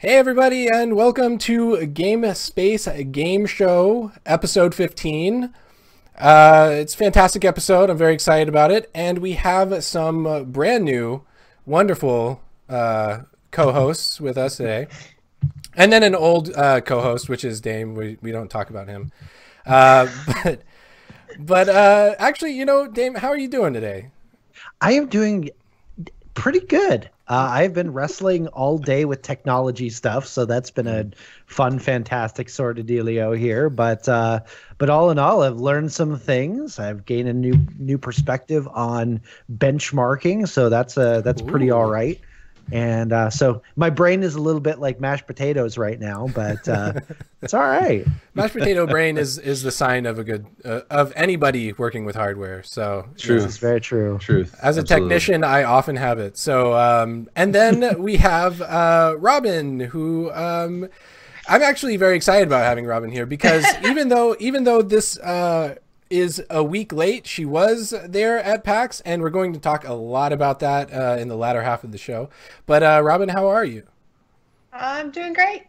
Hey everybody, and welcome to GameSpace Game Show, episode 15. It's a fantastic episode. I'm very excited about it, and we have some brand new, wonderful co-hosts with us today, and then an old co-host, which is Dame. We don't talk about him, but actually, Dame, how are you doing today? I am doing pretty good. I've been wrestling all day with technology stuff, so that's been a fun, fantastic sort of dealio here. But all in all, I've learned some things. I've gained a new perspective on benchmarking, so that's pretty all right. And so my brain is a little bit like mashed potatoes right now, but it's all right. Mashed potato brain is the sign of a good of anybody working with hardware. So true, it's very true. Truth. As a technician, I often have it. So and then we have Robin, who I'm actually very excited about having Robin here because even though this is a week late, she was there at PAX, and we're going to talk a lot about that in the latter half of the show. But Robin, how are you? I'm doing great.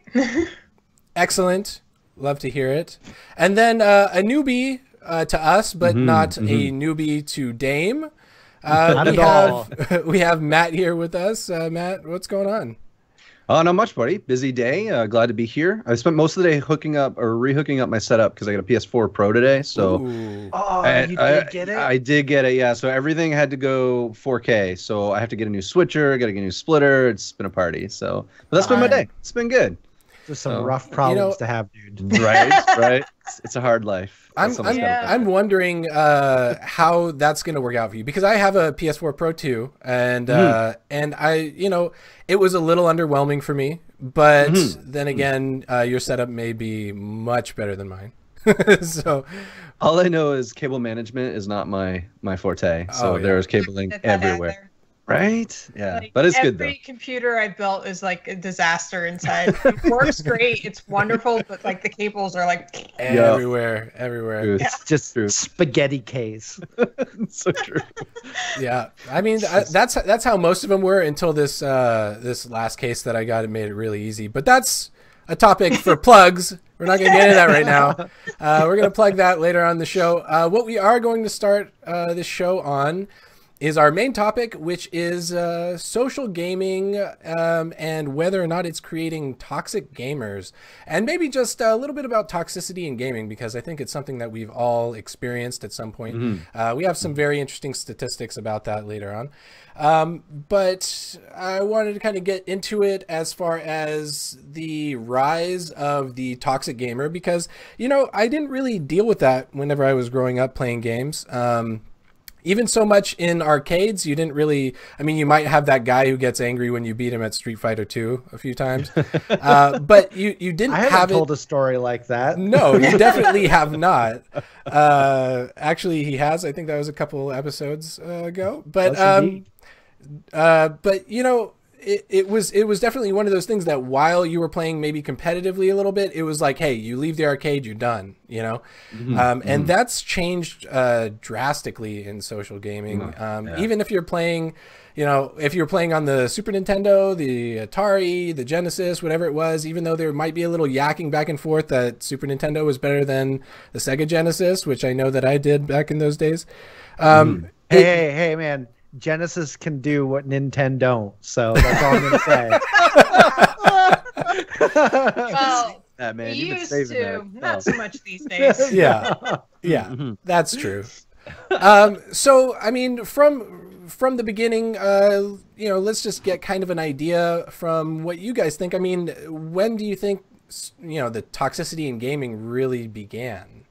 Excellent. Love to hear it. And then a newbie to us, but not a newbie to Dame. We have Matt here with us. Matt, what's going on? Not much, buddy. Busy day. Glad to be here. I spent most of the day hooking up or rehooking up my setup because I got a PS4 Pro today. So, you did get it? I did get it. Yeah. So everything had to go 4K. So I have to get a new switcher. Got to get a new splitter. It's been a party. So, but that's been my day. It's been good. There's some rough problems to have, dude. Right. It's a hard life. I'm wondering how that's going to work out for you because I have a PS4 Pro too, and I it was a little underwhelming for me, but then again, your setup may be much better than mine. So all I know is cable management is not my forte. So there's cabling everywhere. Right? Yeah, like, but it's good though. Every computer I built is like a disaster inside. It works great, it's wonderful, but like the cables are like everywhere. It's just spaghetti case. So true. Yeah, I mean that's how most of them were until this this last case that I got. It made it really easy, but that's a topic for plugs. We're not going to get into that right now. We're going to plug that later on the show. What we are going to start this show on is our main topic, which is social gaming and whether or not it's creating toxic gamers, and maybe just a little bit about toxicity in gaming, because I think it's something that we've all experienced at some point. We have some very interesting statistics about that later on. But I wanted to kind of get into it as far as the rise of the toxic gamer, because, I didn't really deal with that whenever I was growing up playing games. Even so much in arcades, you didn't really, you might have that guy who gets angry when you beat him at Street Fighter 2 a few times, but you didn't have it. I haven't told a story like that. No, you definitely have not. Actually, he has. I think that was a couple episodes ago. But, it was definitely one of those things that while you were playing maybe competitively a little bit, it was like, hey, you leave the arcade, you're done, and that's changed drastically in social gaming. Even if you're playing, if you're playing on the Super Nintendo, the Atari, the Genesis, whatever it was, even though there might be a little yakking back and forth that Super Nintendo was better than the Sega Genesis, which I know that I did back in those days. Hey, man. Genesis can do what Nintendo don't, so that's all I'm going to say. Well, man, you used to, not so much these days. Yeah, that's true. So, from the beginning, let's just get kind of an idea from what you guys think. When do you think, the toxicity in gaming really began?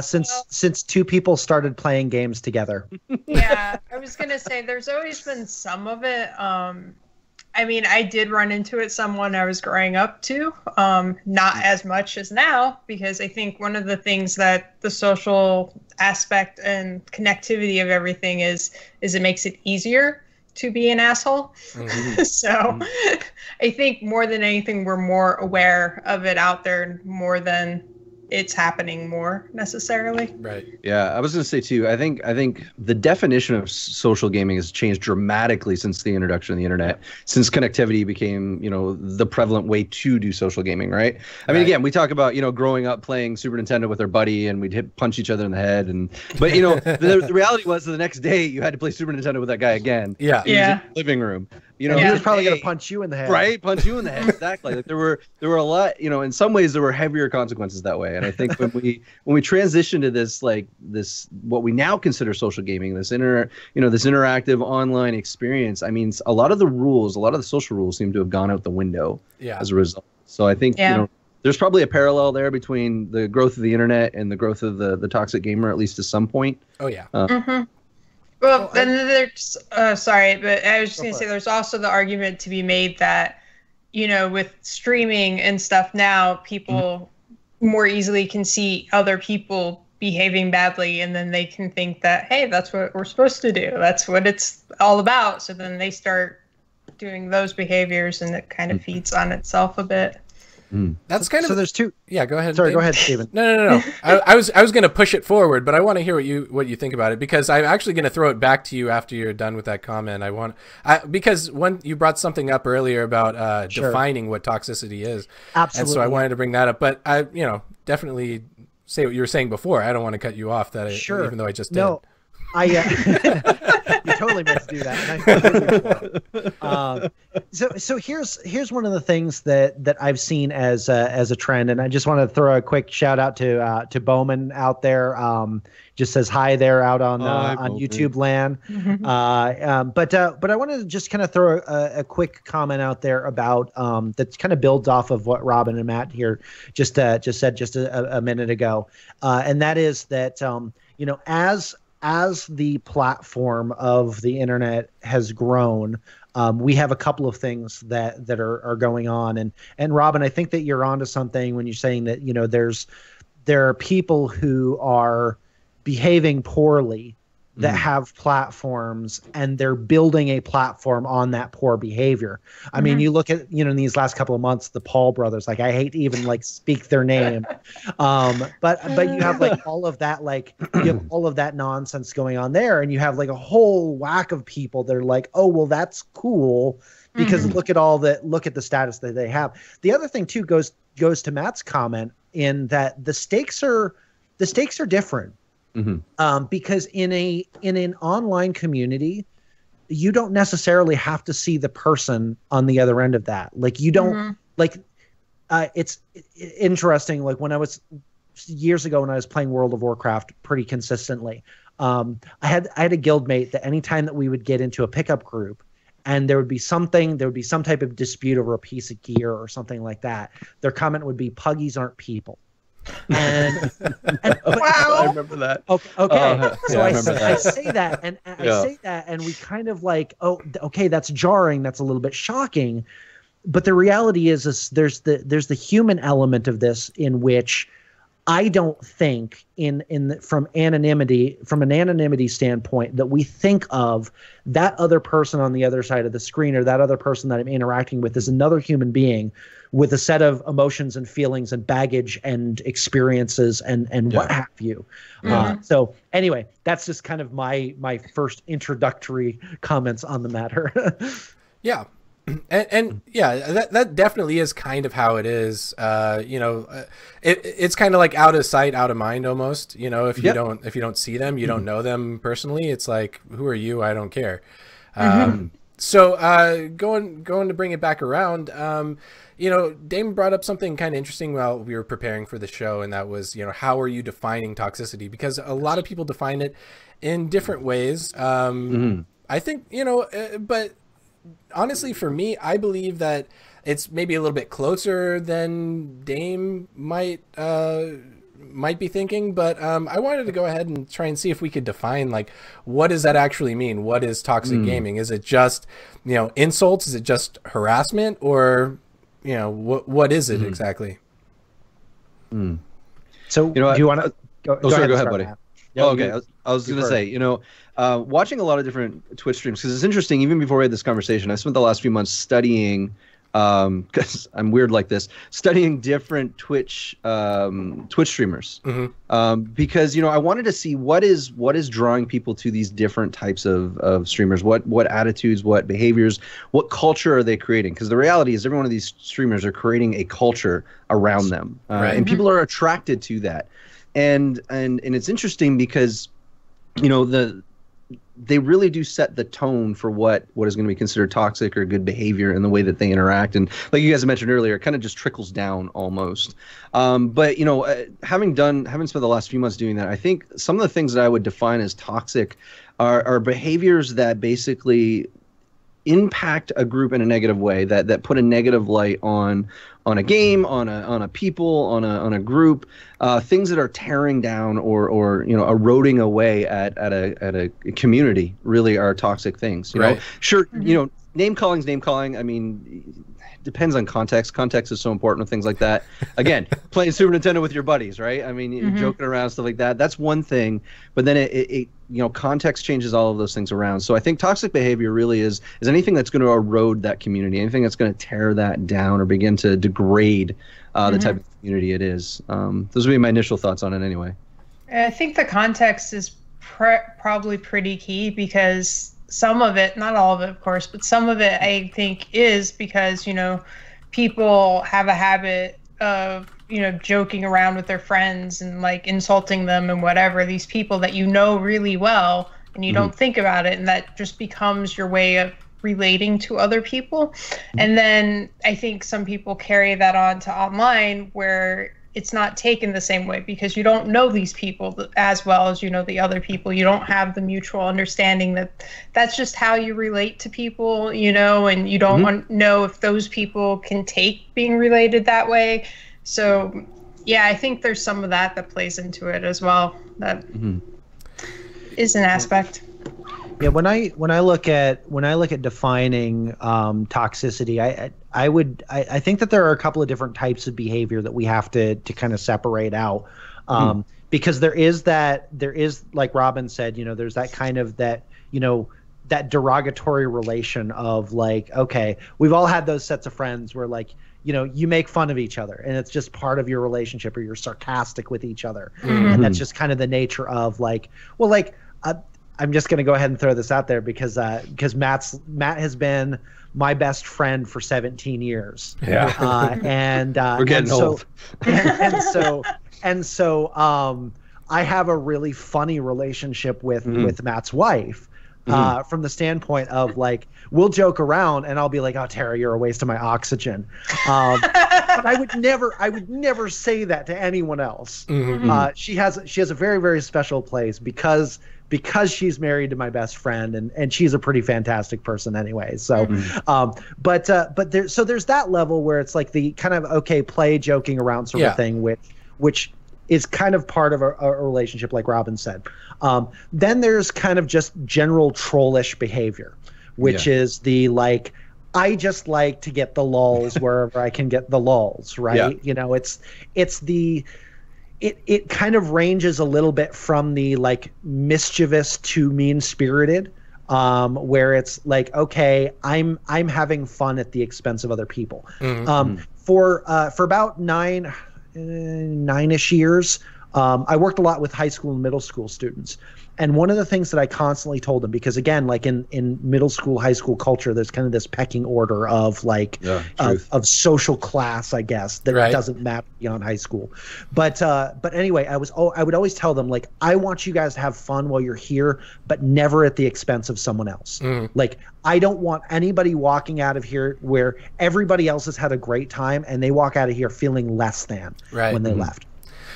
Since two people started playing games together. Yeah, I was gonna say there's always been some of it. I did run into it some when I was growing up too. Not as much as now, because I think one of the things that the social aspect and connectivity of everything is it makes it easier to be an asshole. So I think more than anything, we're more aware of it out there more than it's happening more necessarily. Right. Yeah, I was going to say too. I think the definition of social gaming has changed dramatically since the introduction of the internet. Since connectivity became, the prevalent way to do social gaming, right? I mean, again, we talk about growing up playing Super Nintendo with our buddy, and we'd punch each other in the head, but the reality was the next day you had to play Super Nintendo with that guy again. Yeah. In the living room. He was probably going to punch you in the head. Right, punch you in the head. Exactly. Like there were a lot. In some ways there were heavier consequences that way. And I think when we transition to this what we now consider social gaming, this interactive online experience. I mean, a lot of the social rules seem to have gone out the window as a result. So I think there's probably a parallel there between the growth of the internet and the growth of the toxic gamer, at least to some point. Oh yeah. Well, then there's sorry, but I was just going to say there's also the argument to be made that, with streaming and stuff now, people more easily can see other people behaving badly, and then they can think that, hey, that's what we're supposed to do. That's what it's all about. So then they start doing those behaviors, and it kind of feeds on itself a bit. That's kind of. So there's two. Yeah, go ahead. Sorry, go ahead, Steven. No. I was going to push it forward, but I want to hear what you think about it, because I'm actually going to throw it back to you after you're done with that comment. Because you brought something up earlier about defining what toxicity is. Absolutely. And so I wanted to bring that up, but I definitely say what you were saying before. I don't want to cut you off even though I just did. No, you totally meant to do that. So here's one of the things that I've seen as a trend, and I just want to throw a quick shout out to Bowman out there. Just says hi there out on YouTube land. But I wanted to just kind of throw a quick comment out there about that kind of builds off of what Robin and Matt here just said just a minute ago, and that is that as the platform of the internet has grown, we have a couple of things that are going on. And Robin, I think that you're onto something when you're saying that, there are people who are behaving poorly that have platforms, and they're building a platform on that poor behavior. I mean, you look at, in these last couple of months, the Paul brothers, I hate to even speak their name. But you have all of that, you have all of that nonsense going on there. And you have a whole whack of people that are like, oh, well, that's cool because look at the status that they have. The other thing too goes to Matt's comment in that the stakes are different. Because in an online community, you don't necessarily have to see the person on the other end of that. You don't it's interesting. When I was years ago, when I was playing World of Warcraft pretty consistently, I had a guildmate that anytime that we would get into a pickup group, and there would be some type of dispute over a piece of gear or something like that, their comment would be, "Puggies aren't people." And wow. I remember that. Okay. So I say that, and I say that, and we kind of oh, okay, that's jarring. That's a little bit shocking. But the reality is there's the human element of this, in which I don't think from an anonymity standpoint that we think of that other person on the other side of the screen, or that other person that I'm interacting with, as another human being with a set of emotions and feelings and baggage and experiences and what have you. So anyway, that's just kind of my first introductory comments on the matter. Yeah. And yeah, that definitely is kind of how it is. It's kind of like out of sight, out of mind almost. If you don't see them, you don't know them personally. It's like, who are you? I don't care. So going to bring it back around, Damon brought up something kind of interesting while we were preparing for the show, and that was, how are you defining toxicity? Because a lot of people define it in different ways. I think, but honestly, for me, I believe that it's maybe a little bit closer than Dame might be thinking, but I wanted to go ahead and try and see if we could define, what does that actually mean? What is toxic gaming? Is it just, insults? Is it just harassment? Or, what is it exactly? So do you want to go ahead, buddy. Okay. I was going to say, watching a lot of different Twitch streams, because it's interesting, even before we had this conversation, I spent the last few months studying because I'm weird like this, studying different Twitch streamers, because I wanted to see what is drawing people to these different types of streamers, what attitudes, what behaviors, what culture are they creating? Because the reality is every one of these streamers are creating a culture around them, and people are attracted to that, and it's interesting because they really do set the tone for what is going to be considered toxic or good behavior in the way that they interact. And like you guys mentioned earlier, it kind of just trickles down almost. But having spent the last few months doing that, I think some of the things that I would define as toxic are behaviors that basically impact a group in a negative way, that put a negative light on a game, on a people, on a group, things that are tearing down or eroding away at a community really are toxic things. You know, sure, name calling. I mean, depends on context. Context is so important with things like that. Again, playing Super Nintendo with your buddies, right? I mean, joking around, stuff like that. That's one thing. But then it context changes all of those things around. So I think toxic behavior really is anything that's going to erode that community, anything that's going to tear that down or begin to degrade the type of community it is. Those would be my initial thoughts on it anyway. I think the context is probably pretty key, because some of it, not all of it, of course, but some of it I think is because, people have a habit of, joking around with their friends and like insulting them and whatever, these people that really well, and you don't think about it, and that just becomes your way of relating to other people. And then I think some people carry that on to online, where it's not taken the same way, because you don't know these people as well as the other people. You don't have the mutual understanding that that's just how you relate to people, and you don't want to know if those people can take being related that way. So yeah, I think there's some of that plays into it as well. That is an aspect. Yeah, when I look at defining toxicity, I think that there are a couple of different types of behavior that we have to kind of separate out, because there is like Robin said, there's that kind of that derogatory relation of like, okay, we've all had those sets of friends where like, you make fun of each other and it's just part of your relationship, or you're sarcastic with each other, and that's just kind of the nature of like, well, like. I'm just going to go ahead and throw this out there because Matt has been my best friend for 17 years. Yeah. We're getting old. So I have a really funny relationship with Matt's wife. From the standpoint of like, we'll joke around and I'll be like, "Oh, Tara, you're a waste of my oxygen." But I would never say that to anyone else. She has a very, very special place because she's married to my best friend, and she's a pretty fantastic person anyway. So, but there's that level where it's like the kind of play joking around sort of thing, which is kind of part of a relationship, like Robin said. Then there's kind of just general trollish behavior, which is the like, I just like to get the lulz wherever I can get the lulz, right? Yeah. It kind of ranges a little bit from the like mischievous to mean-spirited, where it's like, okay, I'm having fun at the expense of other people. For about nine-ish years, I worked a lot with high school and middle school students. And one of the things that I constantly told them, because again, like in middle school, high school culture, there's kind of this pecking order of like of social class, I guess, that doesn't map beyond high school. But anyway, I would always tell them, like, I want you guys to have fun while you're here, but never at the expense of someone else. Like, I don't want anybody walking out of here where everybody else has had a great time and they walk out of here feeling less than when they left.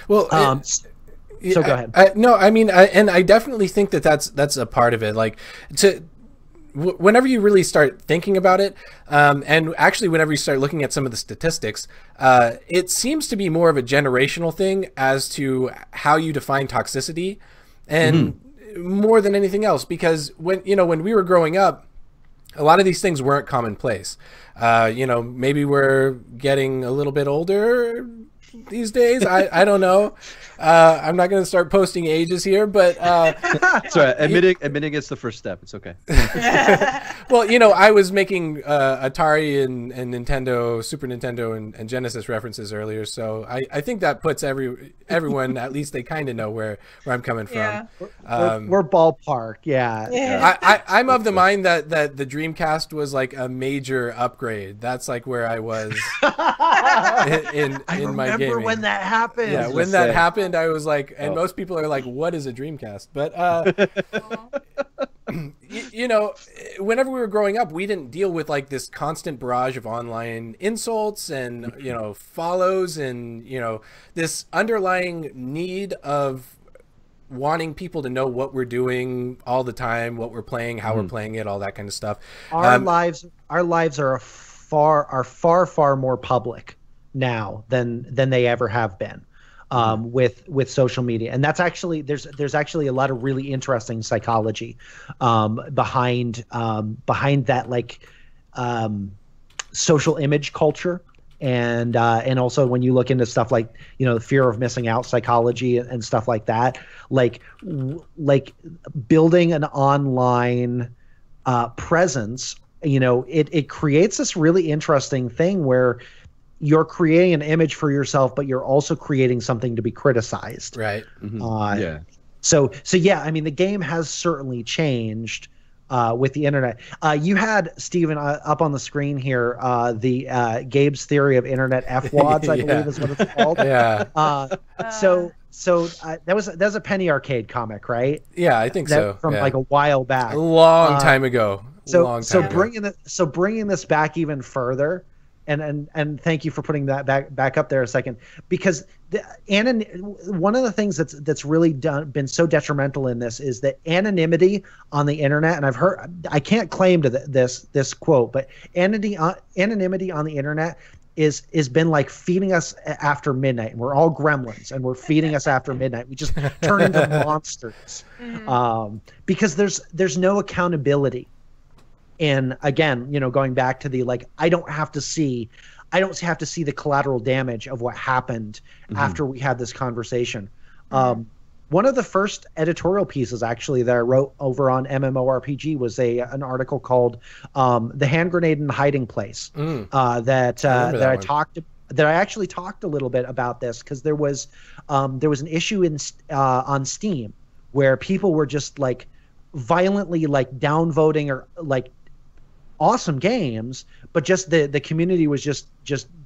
Well, so go ahead. I definitely think that's a part of it. Like, whenever you really start thinking about it, and actually whenever you start looking at some of the statistics, it seems to be more of a generational thing as to how you define toxicity, and more than anything else. Because when we were growing up, a lot of these things weren't commonplace. Maybe we're getting a little bit older. these days. I don't know. I'm not going to start posting ages here, but that's right. Admitting it's the first step. It's okay. Well, I was making Atari and Nintendo, Super Nintendo, and Genesis references earlier, so I think that puts everyone at least they kind of know where I'm coming from. Yeah. We're ballpark, yeah. I'm of the mind that the Dreamcast was like a major upgrade. That's like where I was in my gaming. When that happened. Yeah, when that happened, I was like, and most people are like, "What is a Dreamcast?" But whenever we were growing up, we didn't deal with like this constant barrage of online insults and follows and this underlying need of wanting people to know what we're doing all the time, what we're playing, how we're playing it, all that kind of stuff. Our lives are far more public now than they ever have been. With social media, and that's actually there's actually a lot of really interesting psychology behind that, like social image culture, and also when you look into stuff like the fear of missing out psychology and stuff like that, like building an online presence, it creates this really interesting thing where you're creating an image for yourself, but you're also creating something to be criticized. Right. Yeah. So yeah, I mean, the game has certainly changed with the internet. You had, Stephen, up on the screen here, the Gabe's theory of internet FWADs, I believe is what it's called. Yeah. So that was a Penny Arcade comic, right? Yeah, I think so. From like a while back. A long time ago. Bringing this back even further. And thank you for putting that back up there a second, because one of the things that's really been so detrimental in this is that anonymity on the internet. And I can't claim to this quote, but anonymity on the internet is been like feeding us after midnight, and we're all gremlins and we're feeding us after midnight. We just turn into monsters because there's no accountability. And again, going back to the I don't have to see the collateral damage of what happened after we had this conversation. One of the first editorial pieces actually that I wrote over on MMORPG was an article called "The Hand Grenade in the Hiding Place." That I actually talked a little bit about this, because there was an issue on Steam where people were just like violently downvoting or awesome games, but just the community was just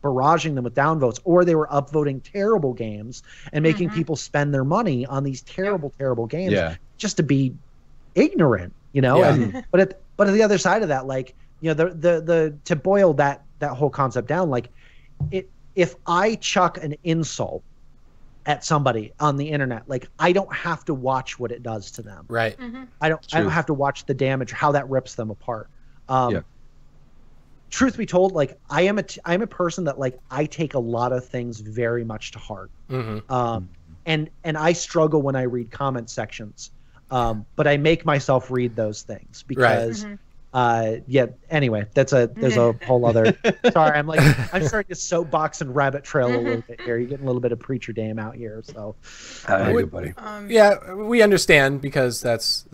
barraging them with downvotes, or they were upvoting terrible games and making people spend their money on these terrible games just to be ignorant, And, but at the other side of that, the to boil that whole concept down, if I chuck an insult at somebody on the internet, I don't have to watch what it does to them. Right. I don't have to watch the damage, how that rips them apart. Truth be told, I'm a person that I take a lot of things very much to heart. And I struggle when I read comment sections. But I make myself read those things because anyway, there's a whole other sorry, I'm starting to soapbox and rabbit trail a little bit here. You're getting a little bit of preacher dame out here, so good buddy. Yeah, we understand, because that's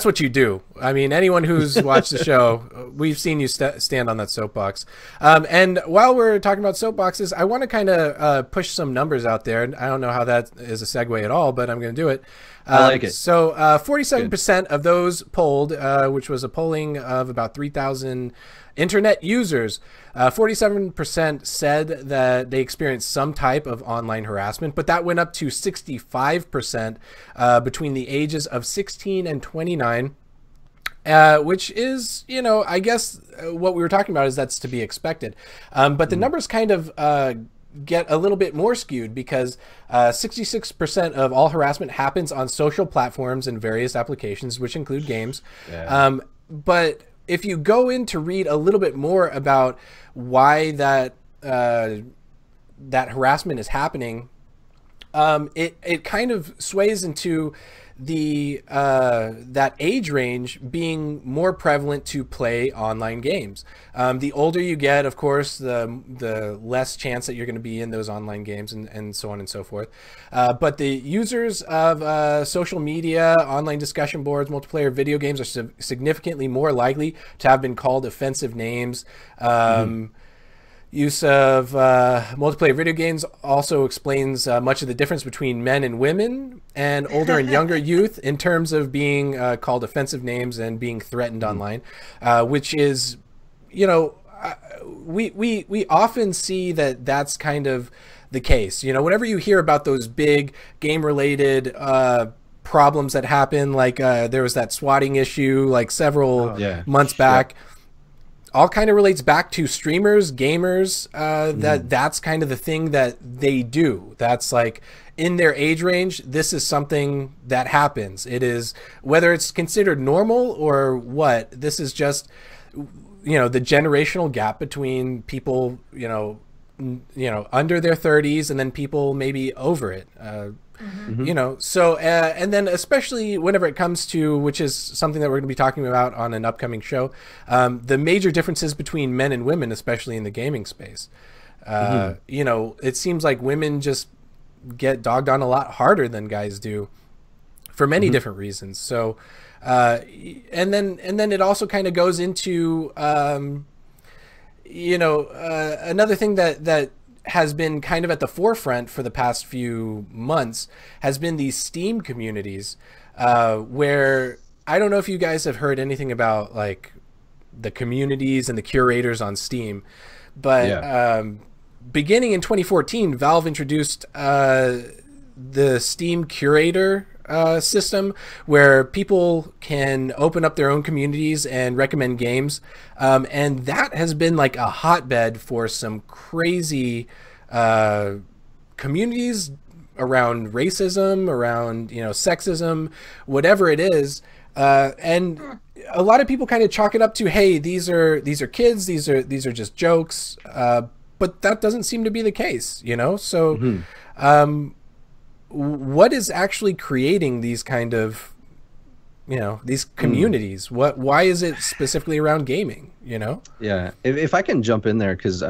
what you do. I mean, anyone who's watched the show, we've seen you stand on that soapbox. And while we're talking about soapboxes, I want to kind of push some numbers out there. And I don't know how that is a segue at all, but I'm going to do it. I like it. So 47% of those polled, which was a polling of about 3,000 internet users, 47% said that they experienced some type of online harassment, but that went up to 65% between the ages of 16 and 29. Which is, I guess what we were talking about is that's to be expected. But the numbers kind of get a little bit more skewed, because 66% of all harassment happens on social platforms and various applications, which include games. But if you go in to read a little bit more about why that harassment is happening, it kind of sways into that age range being more prevalent to play online games. The older you get, of course, the less chance that you're going to be in those online games, and so on and so forth. But the users of social media, online discussion boards, multiplayer video games are significantly more likely to have been called offensive names. Use of multiplayer video games also explains much of the difference between men and women and older and younger youth in terms of being called offensive names and being threatened online, which is, you know, we often see that that's kind of the case. You know, whenever you hear about those big game-related problems that happen, like there was that swatting issue like several months back. All kind of relates back to streamers, gamers, that's kind of the thing that they do. That's like in their age range, this is something that happens. It is, whether it's considered normal or what, this is just, you know, the generational gap between people, you know, under their 30s and then people maybe over it. You know, so and then especially whenever it comes to, which is something that we're going to be talking about on an upcoming show, the major differences between men and women, especially in the gaming space. You know, it seems like women just get dogged on a lot harder than guys do for many different reasons. So and then it also kind of goes into you know, another thing that has been kind of at the forefront for the past few months has been these Steam communities, where I don't know if you guys have heard anything about like the communities and the curators on Steam, but beginning in 2014, Valve introduced the Steam curator system where people can open up their own communities and recommend games, and that has been like a hotbed for some crazy communities around racism, around, you know, sexism, whatever it is, and a lot of people kind of chalk it up to, hey, these are kids, these are just jokes, but that doesn't seem to be the case, you know. So what is actually creating these kind of, you know, these communities? Why is it specifically around gaming, you know? Yeah, if I can jump in there, because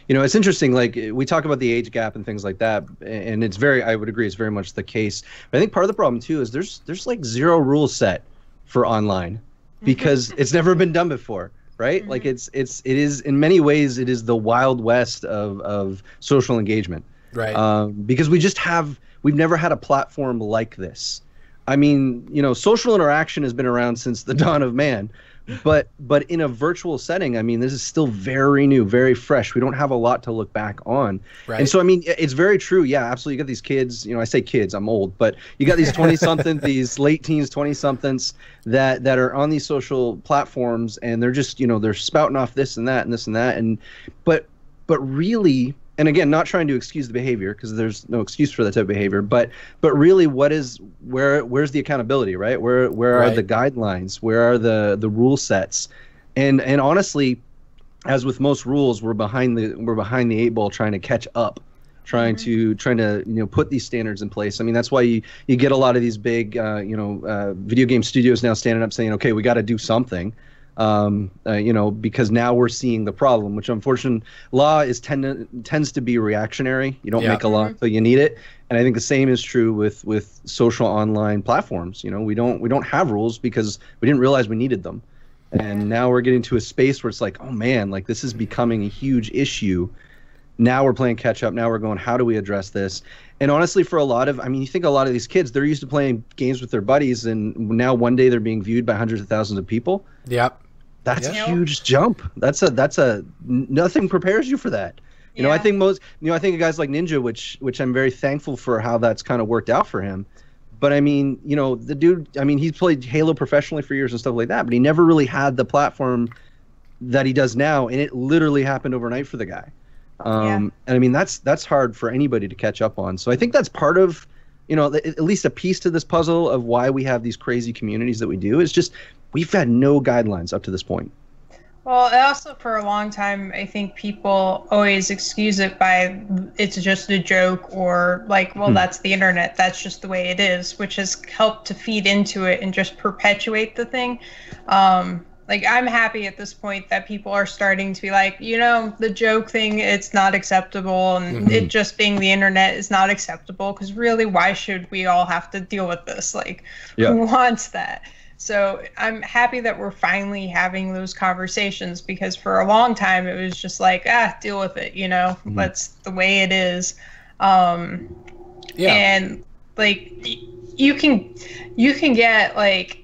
you know, it's interesting, like we talk about the age gap and things like that, and it's very, I would agree, it's very much the case. But I think part of the problem too is there's like zero rule set for online because it's never been done before, right? Like it is in many ways, it is the Wild West of social engagement. Right. Because we've never had a platform like this. I mean, you know, social interaction has been around since the dawn of man, but in a virtual setting, I mean, this is still very new, very fresh. We don't have a lot to look back on. Right. And so, I mean, it's very true. Yeah, absolutely. You got these kids, you know, I say kids, I'm old, but you got these 20-something, these late teens, 20-somethings that are on these social platforms, and they're just, you know, they're spouting off this and that and this and that. And, but really, and again, not trying to excuse the behavior, because there's no excuse for that type of behavior, but really, where's the accountability, right? Where are the guidelines? Where are the rule sets? And honestly, as with most rules, we're behind the eight ball, trying to catch up, trying to you know, put these standards in place. I mean, that's why you get a lot of these big you know, video game studios now standing up saying, okay, we got to do something. You know, because now we're seeing the problem, which unfortunately law tends to be reactionary. You don't make a law until you need it. And I think the same is true with social online platforms. You know, we don't have rules because we didn't realize we needed them. And now we're getting to a space where it's like, oh man, like this is becoming a huge issue. Now we're playing catch up. Now we're going, how do we address this? And honestly, for a lot of, I mean, you think a lot of these kids, they're used to playing games with their buddies, and now one day they're being viewed by hundreds of thousands of people. Yep. That's a huge jump. That's a nothing prepares you for that. You know, I think I think of guys like Ninja, which I'm very thankful for how that's kind of worked out for him. But I mean, you know, the dude, I mean, he's played Halo professionally for years and stuff like that, but he never really had the platform that he does now, and it literally happened overnight for the guy. And I mean, that's hard for anybody to catch up on. So I think that's part of, you know, at least a piece to this puzzle of why we have these crazy communities that we do. Is just we've had no guidelines up to this point. Well, and also for a long time, I think people always excuse it by it's just a joke or like, well, that's the internet. That's just the way it is, which has helped to feed into it and just perpetuate the thing. Like, I'm happy at this point that people are starting to be like, the joke thing, it's not acceptable. And it just being the internet is not acceptable because really, why should we all have to deal with this? Like, who wants that? So I'm happy that we're finally having those conversations because for a long time it was just like, deal with it, that's the way it is. And like you can get like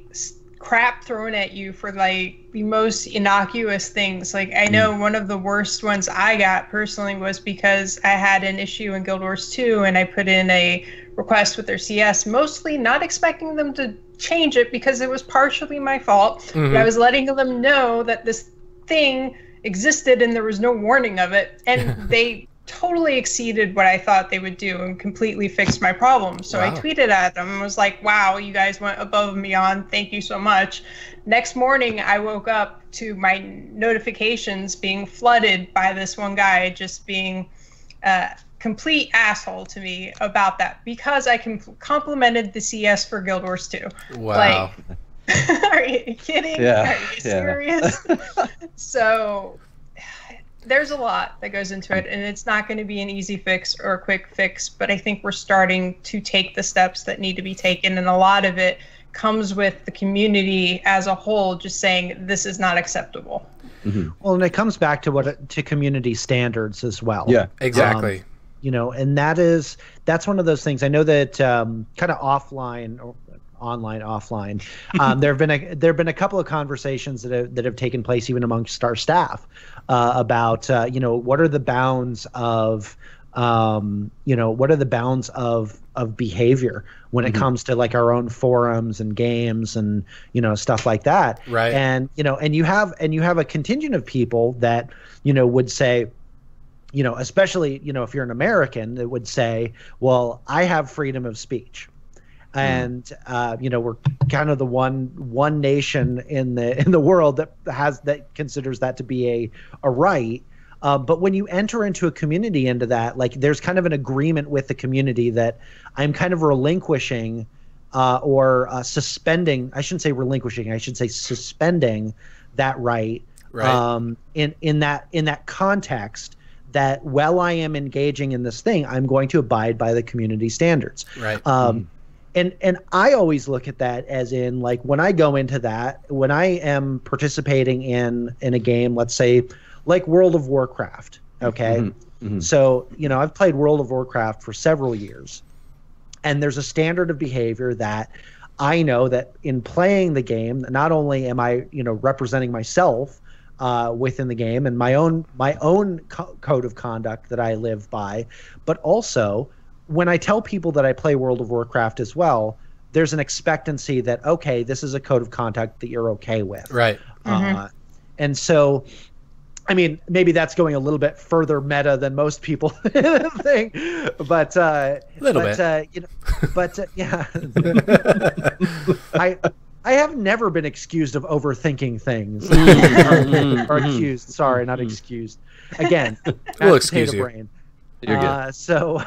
crap thrown at you for like the most innocuous things. Like I know one of the worst ones I got personally was because I had an issue in Guild Wars 2 and I put in a request with their CS, mostly not expecting them to change it because it was partially my fault. But I was letting them know that this thing existed and there was no warning of it, and they totally exceeded what I thought they would do and completely fixed my problem. So I tweeted at them and was like, wow, you guys went above and beyond, thank you so much. Next morning I woke up to my notifications being flooded by this one guy just being complete asshole to me about that because I complimented the CS for Guild Wars 2. Wow. Like, are you kidding? Yeah. Are you serious? So there's a lot that goes into it, and it's not going to be an easy fix or a quick fix, but I think we're starting to take the steps that need to be taken, and a lot of it comes with the community as a whole just saying this is not acceptable. Well, and it comes back to community standards as well. Yeah, exactly. And that's one of those things. I know that kind of offline or offline, there have been a couple of conversations that have taken place even amongst our staff about what are the bounds of behavior when it comes to like our own forums and games and stuff like that. Right. And you have a contingent of people that would say, especially, if you're an American, that would say, well, I have freedom of speech. And, we're kind of the one nation in the world that considers that to be a right. But when you enter into a community into that, like there's kind of an agreement with the community that I'm kind of relinquishing or suspending. I shouldn't say relinquishing. I should say suspending that right. Right. In that context, that while I am engaging in this thing, I'm going to abide by the community standards. Right. And I always look at that as in like when I go into that, when I am participating in a game, let's say like World of Warcraft. Okay. So, I've played World of Warcraft for several years, and there's a standard of behavior that I know that in playing the game, not only am I, representing myself within the game and my own code of conduct that I live by, but also when I tell people that I play World of Warcraft as well, there's an expectancy that, okay, this is a code of conduct that you're okay with. Right. And so, I mean, maybe that's going a little bit further meta than most people think, but a little bit. Yeah. I have never been excused of overthinking things. or accused. Sorry, not excused. Again, we'll excuse you. Brain. You're good. So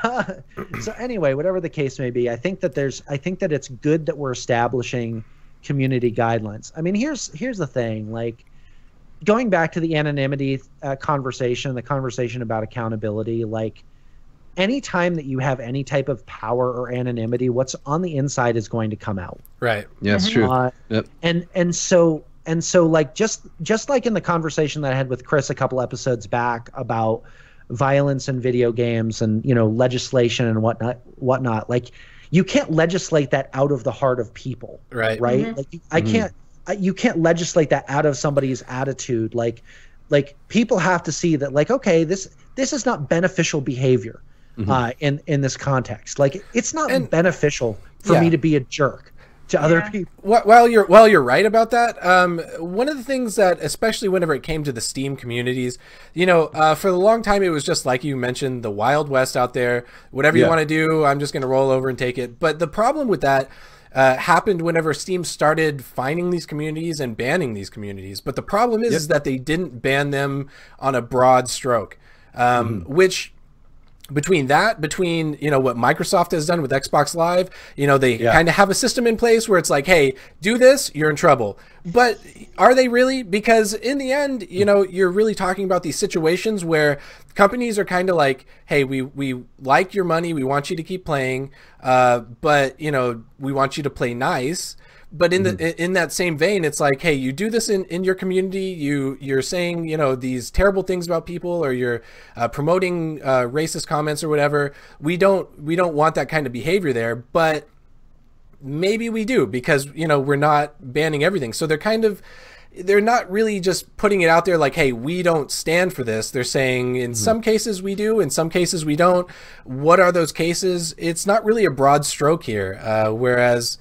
anyway, whatever the case may be, I think that it's good that we're establishing community guidelines. I mean, here's the thing, like going back to the anonymity conversation, the conversation about accountability, like anytime that you have any type of power or anonymity, what's on the inside is going to come out. Right. Yeah, it's true. Yep. And so like just like in the conversation that I had with Chris a couple episodes back about violence in video games and legislation and whatnot, like you can't legislate that out of the heart of people, right? Like you can't legislate that out of somebody's attitude. Like people have to see that, like, okay, this is not beneficial behavior in this context. Like it's not beneficial for me to be a jerk to other people. While you're right about that, one of the things that, especially whenever it came to the Steam communities, for a long time it was just like you mentioned, the Wild West out there. Whatever you want to do, I'm just going to roll over and take it. But the problem with that, happened whenever Steam started finding these communities and banning these communities. But the problem is that they didn't ban them on a broad stroke, which between what Microsoft has done with Xbox Live, they kind of have a system in place where it's like, hey, do this, you're in trouble. But are they really? Because in the end, you're really talking about these situations where companies are kind of like, hey, we like your money, we want you to keep playing, but we want you to play nice. But in that same vein, it's like, hey, you do this in your community, you're saying these terrible things about people, or you're promoting racist comments or whatever. We don't want that kind of behavior there, but maybe we do, because we're not banning everything. So they're not really just putting it out there like, hey, we don't stand for this. They're saying in some cases we do, in some cases we don't. What are those cases? It's not really a broad stroke here, whereas.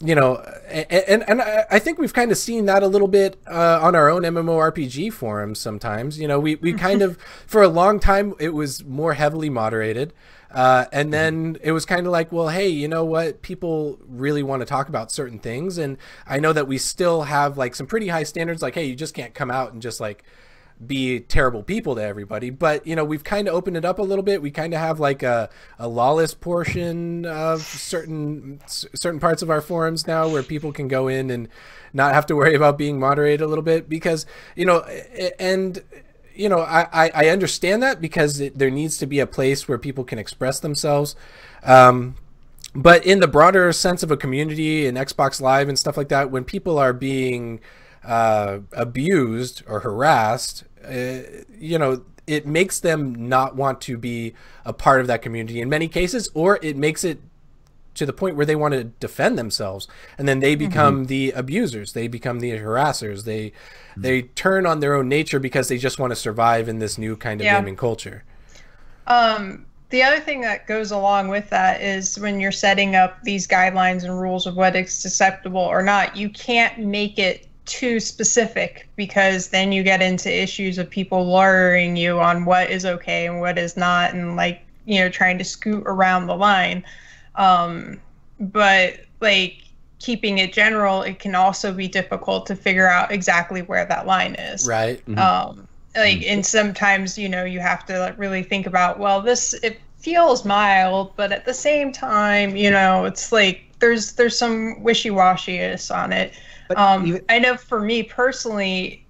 And I think we've kind of seen that a little bit on our own MMORPG forums sometimes. We kind of, for a long time, it was more heavily moderated. And then it was kind of like, well, hey, you know what? People really want to talk about certain things. And I know that we still have like some pretty high standards, like, hey, you just can't come out and just like be terrible people to everybody. But we've kind of opened it up a little bit. We kind of have like a lawless portion of certain parts of our forums now, where people can go in and not have to worry about being moderated a little bit, because I understand that, because there needs to be a place where people can express themselves, but in the broader sense of a community and Xbox Live and stuff like that, when people are being abused or harassed, it makes them not want to be a part of that community in many cases, or it makes it to the point where they want to defend themselves, and then they become the abusers, they become the harassers, they turn on their own nature because they just want to survive in this new kind of gaming culture. The other thing that goes along with that is when you're setting up these guidelines and rules of what is acceptable or not, you can't make it too specific, because then you get into issues of people lawyering you on what is okay and what is not, and like trying to scoot around the line. But like keeping it general, it can also be difficult to figure out exactly where that line is. Right. And sometimes you have to like really think about, well, it feels mild, but at the same time, it's like there's some wishy-washiness on it. I know for me personally,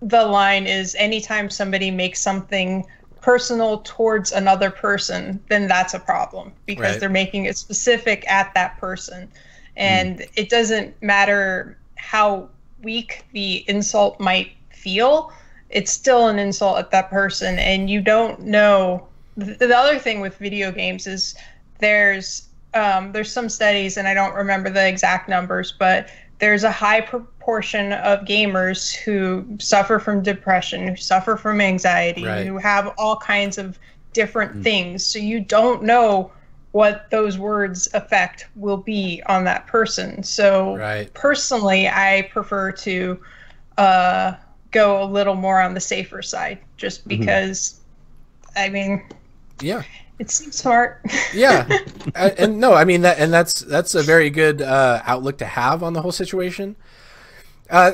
the line is anytime somebody makes something personal towards another person, then that's a problem, because they're making it specific at that person. And it doesn't matter how weak the insult might feel, it's still an insult at that person. And you don't know. The other thing with video games is there's some studies, and I don't remember the exact numbers, but there's a high proportion of gamers who suffer from depression, who suffer from anxiety, who have all kinds of different things. So you don't know what those words' effect will be on that person. So personally, I prefer to go a little more on the safer side, just because, it seems smart. That's a very good outlook to have on the whole situation.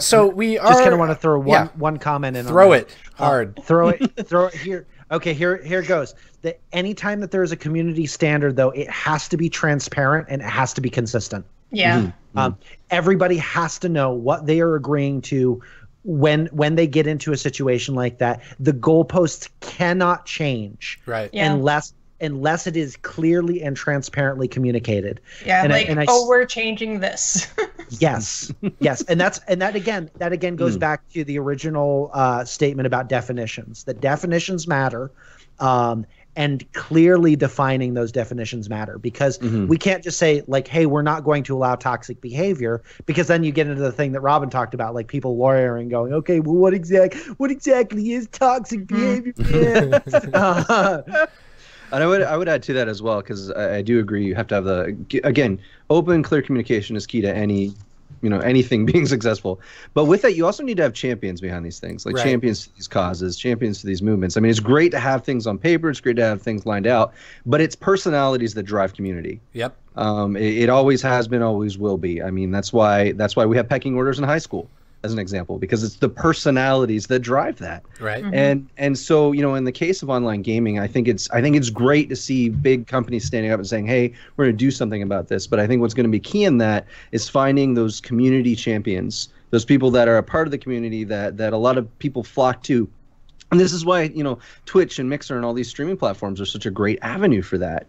So we are just kind of want to throw one comment in. Throw it hard. Throw it here. Okay, here goes. That anytime that there is a community standard, though, it has to be transparent and it has to be consistent. Yeah. Everybody has to know what they are agreeing to when they get into a situation like that. The goalposts cannot change, unless it is clearly and transparently communicated. Yeah, we're changing this. Yes, and that again goes back to the original statement about definitions. That definitions matter, and clearly defining those definitions matter, because we can't just say like, hey, we're not going to allow toxic behavior, because then you get into the thing that Robin talked about, like people lawyering, going, okay, well, what exactly is toxic behavior? And I would add to that as well, because I do agree you have to have open, clear communication is key to any anything being successful. But with that, you also need to have champions behind these things, like Right. champions to these causes, champions to these movements. I mean, it's great to have things on paper. It's great to have things lined out, but it's personalities that drive community. Yep. It always has been, always will be. I mean, that's why we have pecking orders in high school, as an example, because it's the personalities that drive that. Right. And so, in the case of online gaming, I think it's great to see big companies standing up and saying, "Hey, we're going to do something about this." But I think what's going to be key in that is finding those community champions, those people that are a part of the community that a lot of people flock to. And this is why, Twitch and Mixer and all these streaming platforms are such a great avenue for that.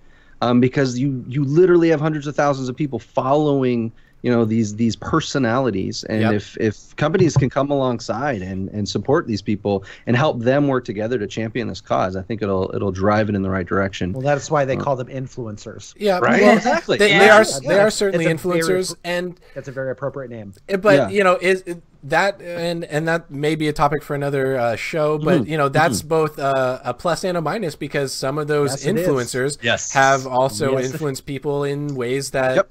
Because you literally have hundreds of thousands of people following these personalities, and Yep. if companies can come alongside and support these people and help them work together to champion this cause, I think it'll drive it in the right direction. Well, that's why they call them influencers. Yeah. Right? Well, Exactly. They Yeah. are certainly It's a very- influencers, and That's a very appropriate name. but Yeah. is that and that may be a topic for another show, but that's both a plus and a minus, because some of those Yes, it is. influencers Yes. have also Yes. influenced people in ways that Yep.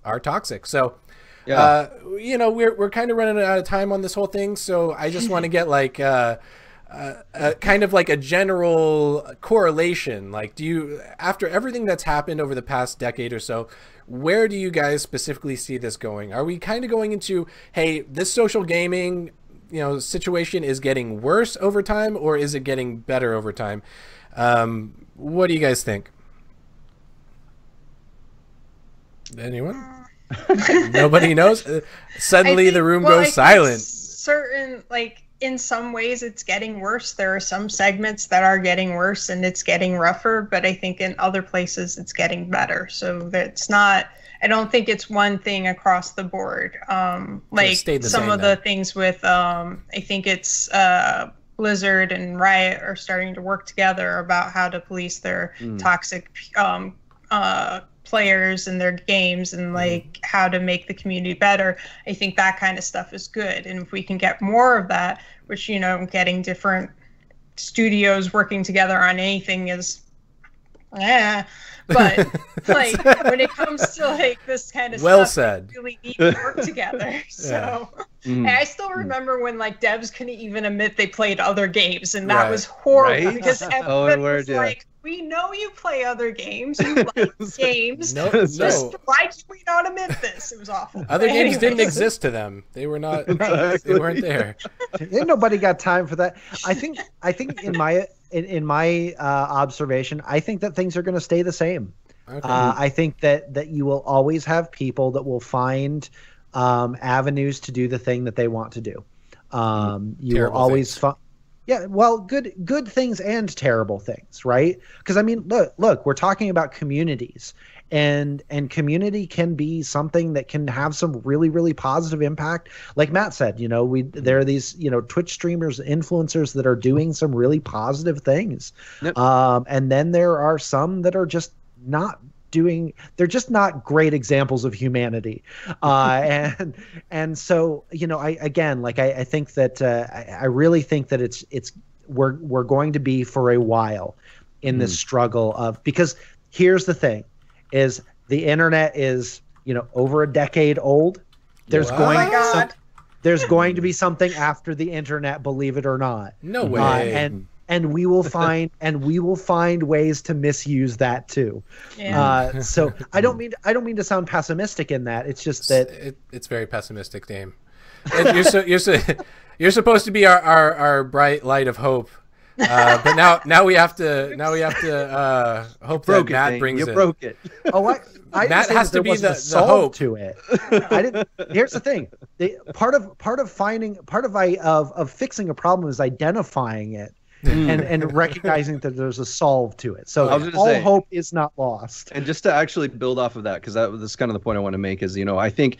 are toxic. So Yeah. we're kind of running out of time on this whole thing, so I just want to get like kind of like a general correlation. Like, after everything that's happened over the past decade or so, where do you guys specifically see this going? Are we kind of going into, hey, this social gaming situation is getting worse over time, or is it getting better over time? What do you guys think? Anyone? Nobody knows. Suddenly the room goes silent. Certain, like, in some ways it's getting worse. There are some segments that are getting worse and it's getting rougher, but I think in other places it's getting better. So that's not, I don't think it's one thing across the board. Like some of the things with, I think it's Blizzard and Riot are starting to work together about how to police their toxic players and their games, and like how to make the community better. I think that kind of stuff is good, and if we can get more of that, which getting different studios working together on anything is but like when it comes to like this kind of stuff, we really need to work together. So and I still remember when like devs couldn't even admit they played other games, and that was horrible, because everyone was like, we know you play other games, you like games. No. Why can we not admit this? It was awful. Other games didn't exist to them. They were not. They weren't there. Ain't nobody got time for that. I think in my observation, I think that things are going to stay the same. Okay. I think that you will always have people that will find avenues to do the thing that they want to do. You will always find. Yeah, well, good things and terrible things, right? Because I mean, look, we're talking about communities, and community can be something that can have some really, really positive impact. Like Matt said, there are these Twitch streamers, influencers that are doing some really positive things, and then there are some that are just not doing. They're just not great examples of humanity, and so I think that I really think that we're going to be for a while in this struggle of, because here's the thing, is the internet is over a decade old. There's there's going to be something after the internet, believe it or not. No way. And we will find ways to misuse that too. Yeah. So I don't mean to sound pessimistic in that. It's just that it's very pessimistic, Dame. You're supposed to be our bright light of hope, but now we have to hope that Matt brings it. You broke it. Oh, Matt has to be the hope to it. I didn't. Here's the thing: part of fixing a problem is identifying it. And recognizing that there's a solve to it. So all hope is not lost. And just to actually build off of that, because that's kind of the point I want to make, is, I think,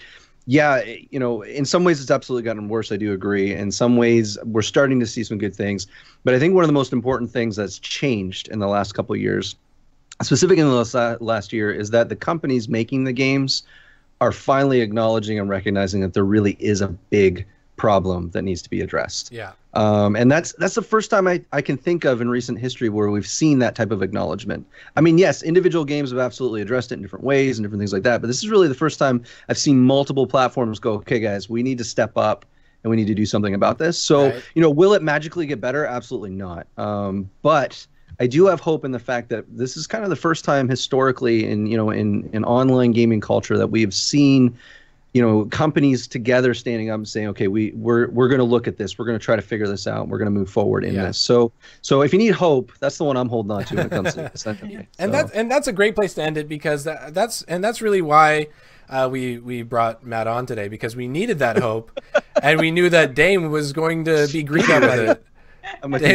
in some ways it's absolutely gotten worse. I do agree. In some ways we're starting to see some good things. But I think one of the most important things that's changed in the last couple of years, specifically in the last year, is that the companies making the games are finally acknowledging and recognizing that there really is a big problem that needs to be addressed. Yeah. And that's the first time I can think of in recent history where we've seen that type of acknowledgement. I mean, yes, individual games have absolutely addressed it in different ways and different things like that, but this is really the first time I've seen multiple platforms go, okay, guys, we need to step up and we need to do something about this. So, Right. will it magically get better? Absolutely not. But I do have hope in the fact that this is kind of the first time historically in online gaming culture that we have seen companies together standing up and saying, okay, we're going to look at this. We're going to try to figure this out. We're going to move forward in this. So if you need hope, that's the one I'm holding on to when it comes to this. And that's a great place to end it, because that's really why we brought Matt on today, because we needed that hope, and we knew that Dame was going to be green up with it.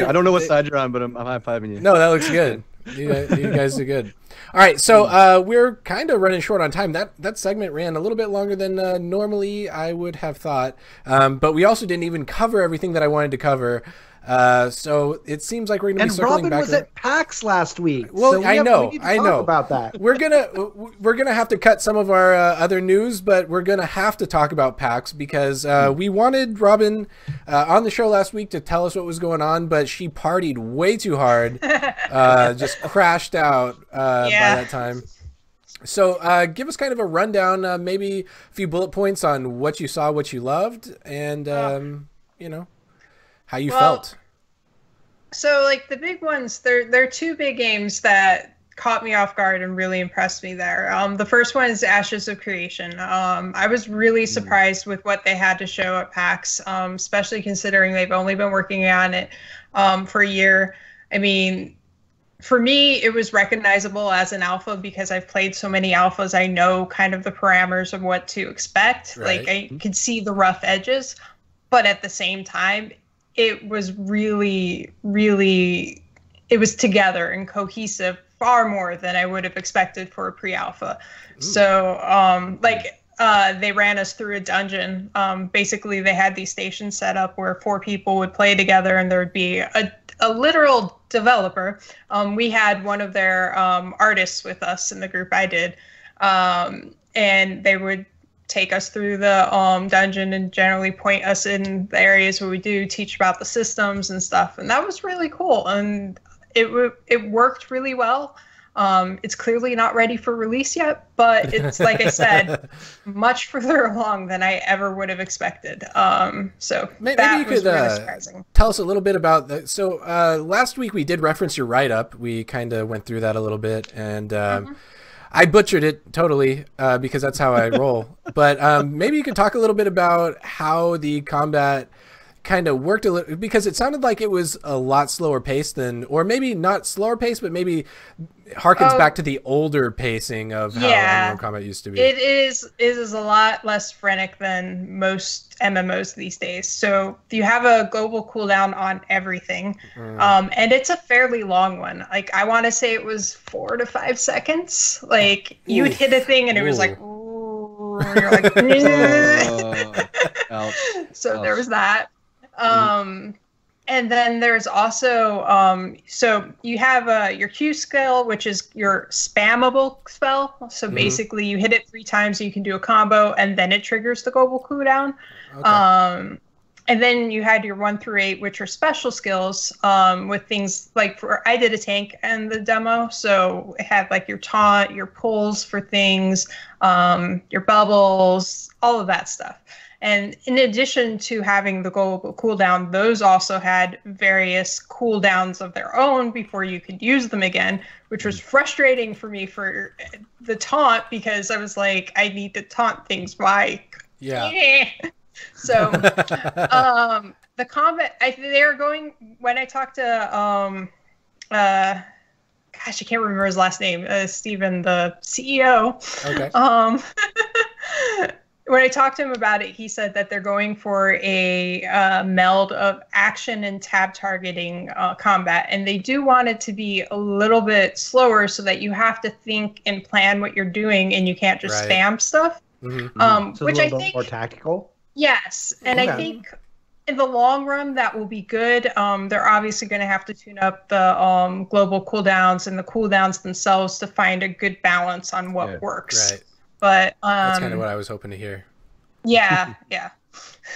I don't know what side you're on, but I'm high-fiving you. No, that looks good. You guys do good. All right, so we're kind of running short on time. That segment ran a little bit longer than normally I would have thought, but we also didn't even cover everything that I wanted to cover. So it seems like we're going to be circling Robin back. And Robin was at PAX last week. Well, so I know about that. We're gonna have to cut some of our other news, but we're gonna have to talk about PAX, because we wanted Robin on the show last week to tell us what was going on, but she partied way too hard, just crashed out by that time. So give us kind of a rundown, maybe a few bullet points on what you saw, what you loved, and how you felt. So, like, the big ones, there are two big games that caught me off guard and really impressed me there. The first one is Ashes of Creation. I was really surprised with what they had to show at PAX, especially considering they've only been working on it for a year. I mean, for me, it was recognizable as an alpha because I've played so many alphas. I know kind of the parameters of what to expect. Right. Like, I could see the rough edges, but at the same time, it was really, really, it was together and cohesive far more than I would have expected for a pre-alpha. So, they ran us through a dungeon. Basically, they had these stations set up where 4 people would play together, and there would be a literal developer. We had one of their artists with us in the group. I did. And they would take us through the dungeon and generally point us in the areas where we do teach about the systems and stuff. And that was really cool. And it worked really well. It's clearly not ready for release yet, but it's, like I said, much further along than I ever would have expected. So maybe that you was could really surprising. tell us a little bit about that. So last week we did reference your write-up. We kind of went through that a little bit, and I butchered it totally because that's how I roll. But maybe you could talk a little bit about how the combat kind of worked a little, because it sounded like it was a lot slower paced than, or maybe not slower paced, but maybe harkens back to the older pacing of how MMO combat used to be. It is a lot less frenetic than most MMOs these days. So you have a global cooldown on everything, and it's a fairly long one. Like, I want to say it was 4 to 5 seconds. Like, you would hit a thing and it was like, ooh, and you're like, ouch. So there was that. And then there's also, so you have your Q skill, which is your spammable spell. So basically you hit it 3 times, you can do a combo, and then it triggers the global cooldown. Okay. And then you had your 1 through 8, which are special skills, with things like, I did a tank in the demo, so it had like your taunt, your pulls for things, your bubbles, all of that stuff. And in addition to having the global cooldown, those also had various cooldowns of their own before you could use them again, which was frustrating for me for the taunt, because I was like, I need to taunt things. Why? Yeah. So the combat, they're going, when I talked to, gosh, I can't remember his last name, Steven, the CEO. Okay. When I talked to him about it, he said that they're going for a meld of action and tab targeting combat. And they do want it to be a little bit slower so that you have to think and plan what you're doing and you can't just spam stuff. So which a I little think more tactical. Yes. And I think in the long run, that will be good. They're obviously going to have to tune up the global cooldowns and the cooldowns themselves to find a good balance on what works. Right. But that's kind of what I was hoping to hear. Yeah.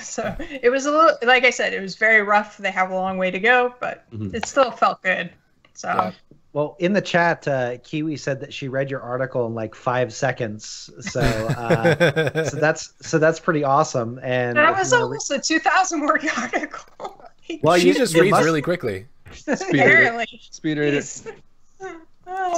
So it was a little, like I said, it was very rough. They have a long way to go, but it still felt good. So. Yeah. Well, in the chat, Kiwi said that she read your article in like 5 seconds. So, so that's pretty awesome. And that was almost a 2,000-word article. Well, she just reads really quickly. Apparently, speed reader.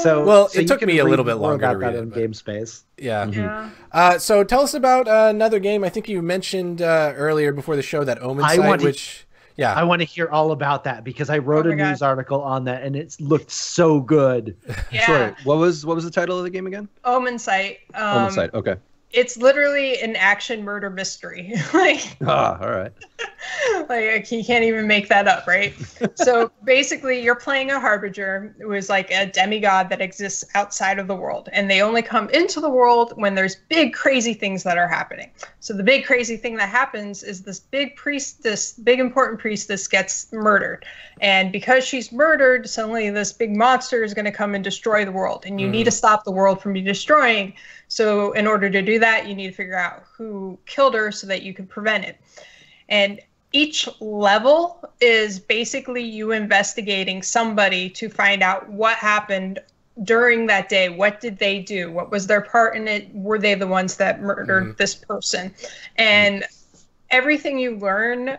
So it took me a little bit longer to read that in GameSpace. Yeah. So tell us about another game. I think you mentioned earlier before the show that Omen site, which. Yeah, I want to hear all about that because I wrote a news article on that and it looked so good. Yeah. Sure. What was the title of the game again? Omen Site. Omen Site. Okay. It's literally an action murder mystery. All right. Like you can't even make that up, right? So basically, you're playing a harbinger who is like a demigod that exists outside of the world, and they only come into the world when there's big crazy things that are happening. So the big crazy thing that happens is this big important priestess gets murdered, and because she's murdered, suddenly this big monster is going to come and destroy the world, and you need to stop the world from destroying. So in order to do that, you need to figure out who killed her so that you can prevent it. And each level is basically you investigating somebody to find out what happened during that day. What did they do? What was their part in it? Were they the ones that murdered this person? And everything you learn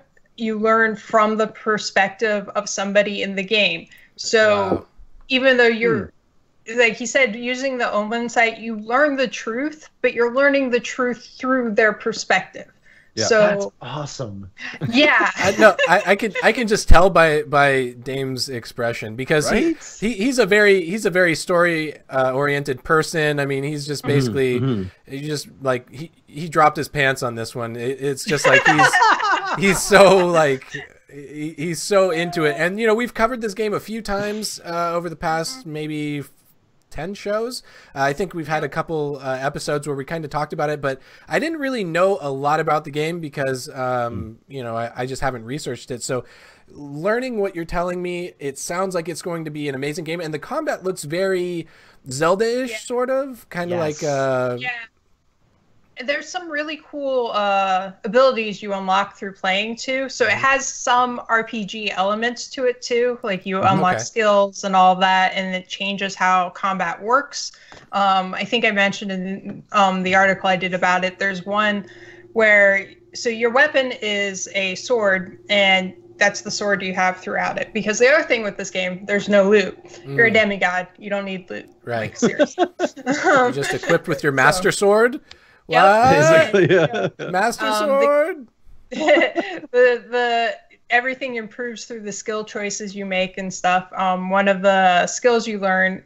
from the perspective of somebody in the game. So even though you're like he said, using the Omen site, you learn the truth, but you're learning the truth through their perspective. Yeah. So that's awesome. Yeah. I can just tell by Dame's expression because he's a very story oriented person. I mean, he's just basically he just like he dropped his pants on this one. It's just like he's so like he's so into it. And we've covered this game a few times over the past maybe 10 shows. I think we've had a couple episodes where we kind of talked about it, but I didn't really know a lot about the game because, I just haven't researched it. So learning what you're telling me, it sounds like it's going to be an amazing game. And the combat looks very Zelda-ish, sort of, kind of like... There's some really cool abilities you unlock through playing too. So it has some RPG elements to it too. Like you unlock skills and all that, and it changes how combat works. I think I mentioned in the article I did about it, there's one where, so your weapon is a sword, and that's the sword you have throughout it. Because the other thing with this game, there's no loot. You're a demigod. You don't need loot. Right. Like, seriously. You're just equipped with your master sword. Yep. Basically, yeah. Master sword. The everything improves through the skill choices you make and stuff. One of the skills you learn,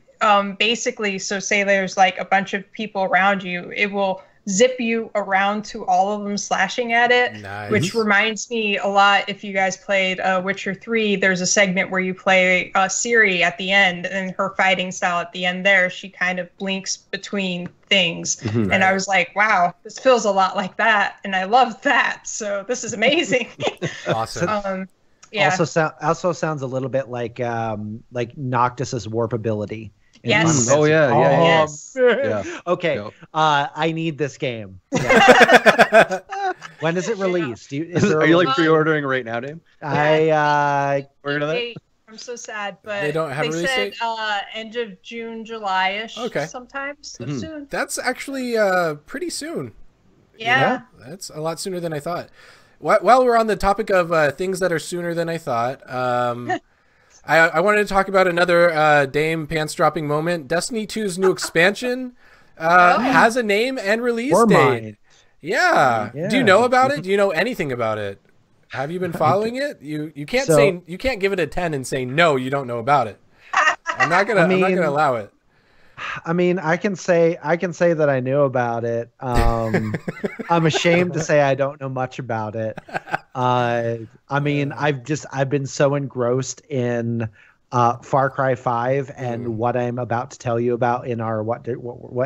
basically, so say there's like a bunch of people around you, it will zip you around to all of them slashing at it. Nice. Which reminds me a lot, if you guys played Witcher 3, there's a segment where you play Ciri at the end, and her fighting style at the end there, she kind of blinks between things. And I was like, wow, this feels a lot like that, and I love that, so this is amazing. Awesome. Yeah. Also sounds a little bit like Noctis's warp ability. Yes. Oh yeah. Yes. Yeah. Okay. Yep. I need this game. Yeah. When is it released? Are you like pre-ordering right now, Dave? I'm so sad, but they don't have a release said date? End of June, July-ish. Okay. Sometimes so soon. That's actually pretty soon. Yeah. That's a lot sooner than I thought. While we're on the topic of things that are sooner than I thought, I wanted to talk about another Dame pants dropping moment. Destiny 2's new expansion has a name and release date. Yeah. Do you know about it? Do you know anything about it? Have you been following it? You can't you can't give it a 10 and say no, you don't know about it. I'm not gonna allow it. I mean, I can say that I knew about it. I'm ashamed to say I don't know much about it. I mean, I've been so engrossed in Far Cry 5 and what I'm about to tell you about in our what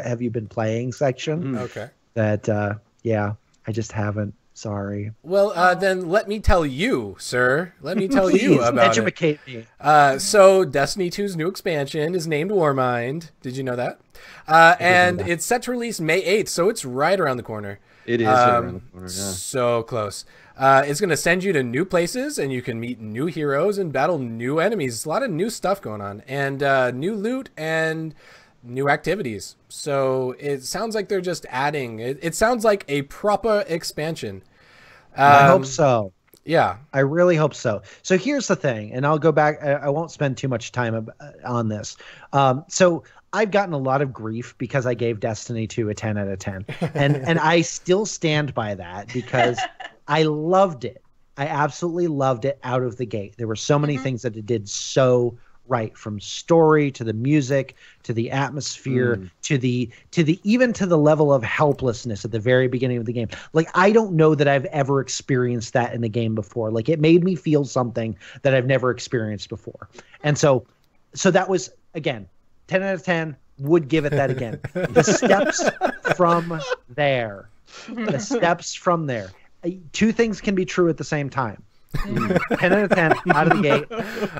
have you been playing section. Okay. That I just haven't. Sorry. Well, then let me tell you, sir. Let me tell you about it. Educate me. So Destiny 2's new expansion is named Warmind. Did you know that? And it's set to release May 8th, so it's right around the corner. It is right around the corner. Yeah. So close. It's going to send you to new places, and you can meet new heroes and battle new enemies. A lot of new stuff going on, and new loot and new activities. So it sounds like they're just adding. It sounds like a proper expansion. I hope so. Yeah, I really hope so. So here's the thing, and I'll go back. I won't spend too much time on this. So I've gotten a lot of grief because I gave Destiny 2 a 10 out of 10. And I still stand by that because I loved it. I absolutely loved it out of the gate. There were so many things that it did so right, from story to the music to the atmosphere to the even to the level of helplessness at the very beginning of the game. Like, I don't know that I've ever experienced that in the game before. Like, it made me feel something that I've never experienced before. And so that was, again, 10 out of 10, would give it that again. The steps from there. The steps from there. Two things can be true at the same time. 10 out of 10 out of the gate.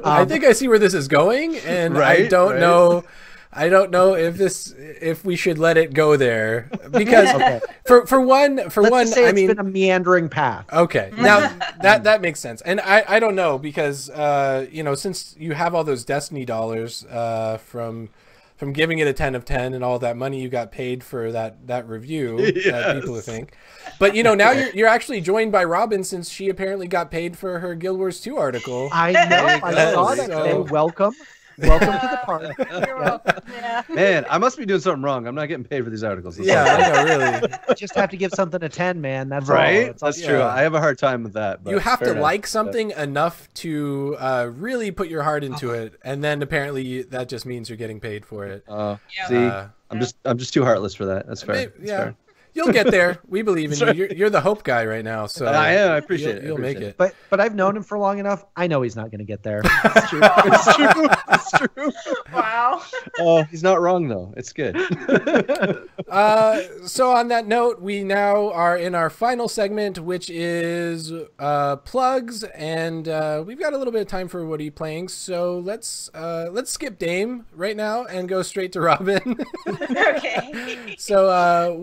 I think I see where this is going, and I don't know if we should let it go there, because for one, Let's just say it's been a meandering path. Okay, now that makes sense, and I don't know, because since you have all those Destiny dollars from giving it a 10 of 10 and all that money you got paid for that review, that people think. But now you're actually joined by Robin, since she apparently got paid for her Guild Wars 2 article. I know. I saw that today. Welcome to the party. You're welcome. Yeah. Man, I must be doing something wrong. I'm not getting paid for these articles. That's I know, really. You just have to give something a 10, man. That's right. all. That's true. I have a hard time with that. But you have to enough. like something enough to really put your heart into it, and then apparently that just means you're getting paid for it. See, I'm just too heartless for that. That's fair. That's fair. You'll get there. We believe in you. You're the hope guy right now. So I am. I appreciate it. You'll make it. But I've known him for long enough. I know he's not going to get there. It's true. It's true. It's true. Wow. Oh, he's not wrong though. It's good. So on that note, we now are in our final segment, which is plugs, and we've got a little bit of time for what are you playing. So let's skip Dame right now and go straight to Robin. Okay. So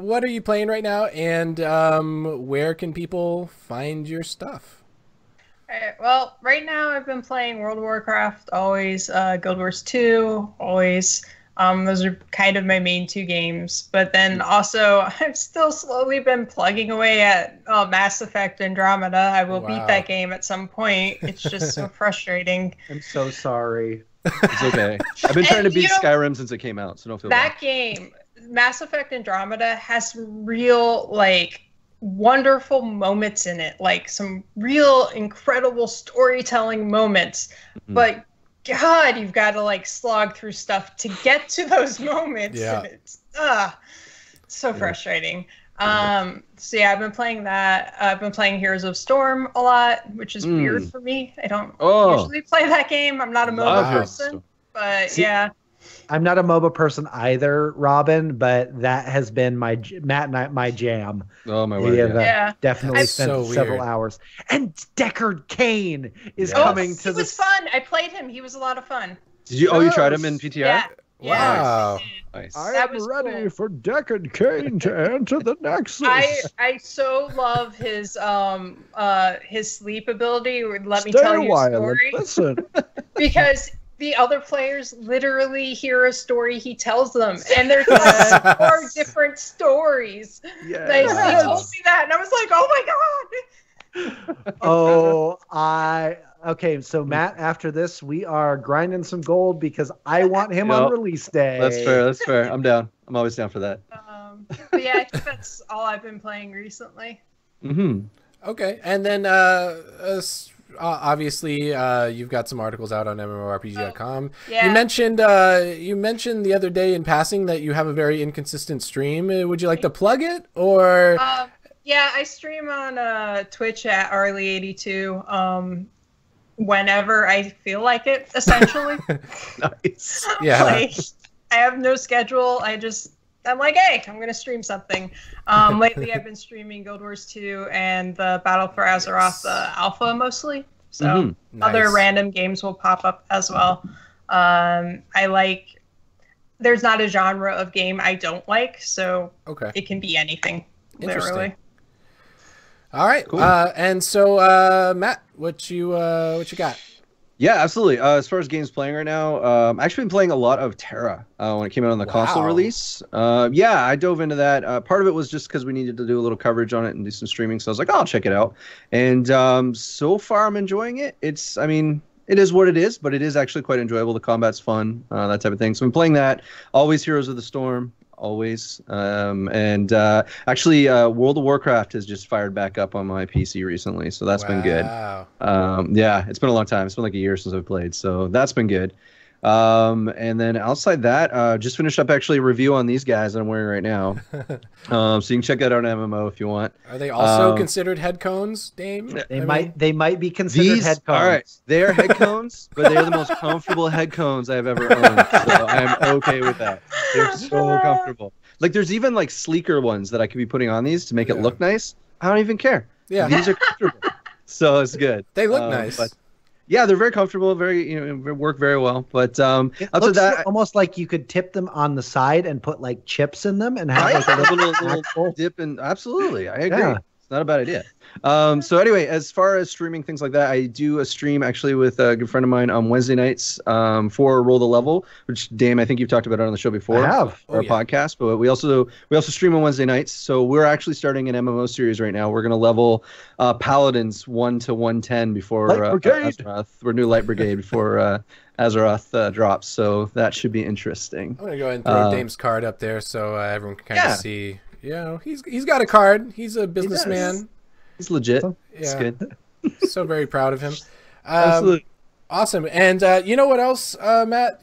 what are you playing right now, and where can people find your stuff? Alright, well, right now I've been playing World of Warcraft, always Guild Wars 2, always. Those are kind of my main two games. But then also, I've still slowly been plugging away at Mass Effect Andromeda. I will beat that game at some point. It's just so frustrating. I'm so sorry. It's okay. I've been trying to beat Skyrim since it came out, so don't feel bad. That game, Mass Effect Andromeda, has some real, wonderful moments in it, some real incredible storytelling moments. But God, you've got to slog through stuff to get to those moments. Yeah. And it's so frustrating. So yeah, I've been playing that. I've been playing Heroes of Storm a lot, which is weird for me. I don't usually play that game. I'm not a MOBA person, but yeah. I'm not a MOBA person either, Robin, but that has been my jam. Oh my word! Yeah. Definitely spent so several weird. hours. And Deckard Cain is coming to It was fun. I played him. He was a lot of fun. Did you? Oh, you tried him in PTR? Yeah. Wow. Nice. I That am was ready cool. for Deckard Cain to enter the Nexus. I so love his sleep ability. Let me tell you a story. Listen. Because the other players literally hear a story he tells them, and there's 4 different stories. Yes. He told me that, and I was like, "Oh my god!" Okay, so Matt, after this, we are grinding some gold because I want him on release day. That's fair. That's fair. I'm down. I'm always down for that. But yeah, I think that's all I've been playing recently. Okay, and then obviously you've got some articles out on MMORPG.com. Yeah. You mentioned the other day in passing that you have a very inconsistent stream. Would you like to plug it, or? Yeah, I stream on Twitch at Arlie82. Whenever I feel like it, essentially. Nice. Yeah. I have no schedule. I'm like, hey, I'm going to stream something. Lately, I've been streaming Guild Wars 2 and the Battle for Azeroth Alpha mostly. So other random games will pop up as well. There's not a genre of game I don't like, so it can be anything. Interesting. Literally. All right. Cool. And so, Matt, what you got? Yeah, absolutely. As far as games playing right now, I've actually been playing a lot of Terra when it came out on the console release. Yeah, I dove into that. Part of it was just because we needed to do a little coverage on it and do some streaming. So I was like, oh, I'll check it out. And so far, I'm enjoying it. I mean, it is what it is, but it is actually quite enjoyable. The combat's fun, that type of thing. So I'm playing that. Always Heroes of the Storm. Always. Actually, World of Warcraft has just fired back up on my PC recently, so that's been good. Yeah, it's been a long time. It's been like a year since I've played, so that's been good. And then outside that, just finished up actually a review on these guys that I'm wearing right now. So you can check that out on MMO if you want. Are they also considered head cones, Dame? They might be considered head cones. All right, they are head cones, but they're the most comfortable head cones I've ever owned. So I'm okay with that. They're so comfortable. Like there's even like sleeker ones that I could be putting on these to make it look nice. I don't even care. Yeah, these are comfortable, so it's good. They look nice. But, yeah, they're very comfortable, work very well. But it looks almost like you could tip them on the side and put like chips in them and have like a little dip. And absolutely, I agree. Yeah. It's not a bad idea. So anyway, as far as streaming things like that, I do a stream actually with a good friend of mine on Wednesday nights for Roll the Level, which Dame, I think you've talked about it on the show before. I have. Our podcast, but we also stream on Wednesday nights. So we're actually starting an MMO series right now. We're going to level Paladins 1 to 110 before Azeroth. We're new Light Brigade before Azeroth drops. So that should be interesting. I'm going to go ahead and throw Dame's card up there so everyone can kind of see. You know, he's got a card. He's a businessman. He's legit. Yeah. It's good. So very proud of him. Absolutely. Awesome. And you know what else, Matt?